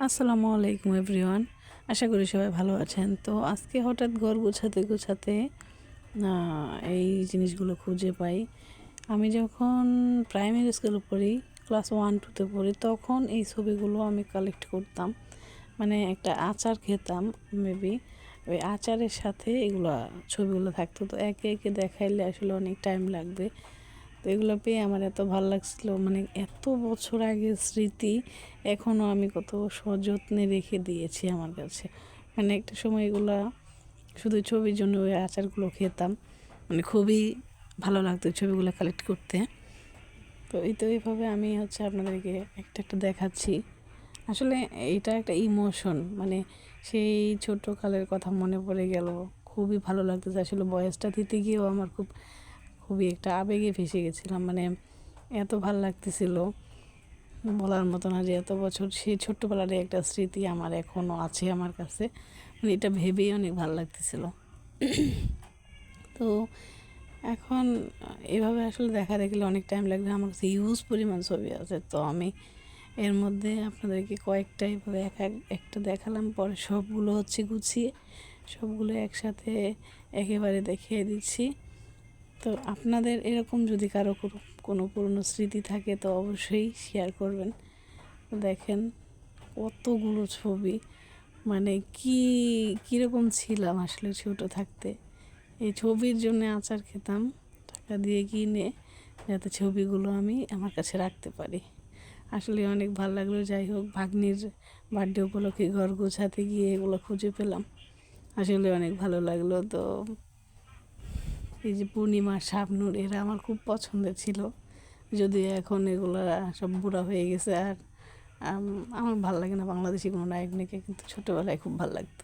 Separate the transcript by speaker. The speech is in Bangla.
Speaker 1: আসসালামু আলাইকুম এভরিওয়ান। আশা করি সবাই ভালো আছেন। তো আজকে হঠাৎ ঘর গোছাতে গোছাতে এই জিনিসগুলো খুঁজে পাই। আমি যখন প্রাইমারি স্কুলে পড়ি, ক্লাস 1-2তে পড়ি, তখন এই ছবিগুলো আমি কালেক্ট করতাম। মানে একটা আচার খেতাম মেবি, ওই আচারের সাথে এগুলো ছবিগুলো থাকতো। তো একে একে দেখাইলে আসলে অনেক টাইম লাগবে। তো এগুলো পেয়ে আমার এত ভালো লাগছিলো, মানে এত বছর আগের স্মৃতি এখনও আমি কত সযত্নে রেখে দিয়েছি আমার কাছে। মানে একটা সময় এগুলো শুধু ছবির জন্য ওই আচারগুলো খেতাম, মানে খুবই ভালো লাগতো ছবিগুলো কালেক্ট করতে। তো এইভাবে আমি আপনাদেরকে একটা একটা দেখাচ্ছি। আসলে এটা একটা ইমোশন, মানে সেই ছোট্টকালের কথা মনে পড়ে গেল, খুবই ভালো লাগতেছে। আসলে বয়সটা দিতে গিয়েও আমার খুবই একটা আবেগে ভেসে গেছিলাম, মানে এত ভালো লাগতেছিল বলার মতো না যে এত বছর সেই ছোট্টবেলার একটা স্মৃতি আমার এখনও আছে আমার কাছে। মানে এটা ভেবেই অনেক ভালো লাগতেছিল। তো এখন এভাবে আসলে দেখা দেখলে অনেক টাইম লাগবে। আমার কাছে হিউজ পরিমাণ ছবি আছে। তো আমি এর মধ্যে আপনাদেরকে কয়েকটা এভাবে একটা দেখালাম, পরে সবগুলো গুছিয়ে সবগুলো একসাথে একেবারে দেখিয়ে দিচ্ছি। তো আপনাদের এরকম যদি কারো কোনো পুরনো স্মৃতি থাকে তো অবশ্যই শেয়ার করবেন। দেখেন কতগুলো ছবি, মানে কীরকম ছিলাম আসলে ছোট থাকতে। এই ছবির জন্য আচার খেতাম টাকা দিয়ে কিনে, যাতে ছবিগুলো আমি আমার কাছে রাখতে পারি। আসলে অনেক ভালো লাগলো। যাই হোক, ভাগ্নির বার্থডে উপলক্ষে ঘর গোছাতে গিয়ে এগুলো খুঁজে পেলাম, আসলে অনেক ভালো লাগলো। তো এই যে পূর্ণিমা, শাবনূর, এরা আমার খুব পছন্দের ছিল, যদিও এখন এগুলো সব বুড়া হয়ে গেছে। আর আমার ভালো লাগে না বাংলাদেশি কোনো নায়ক নায়িকা, কিন্তু ছোটোবেলায় খুব ভালো লাগতো।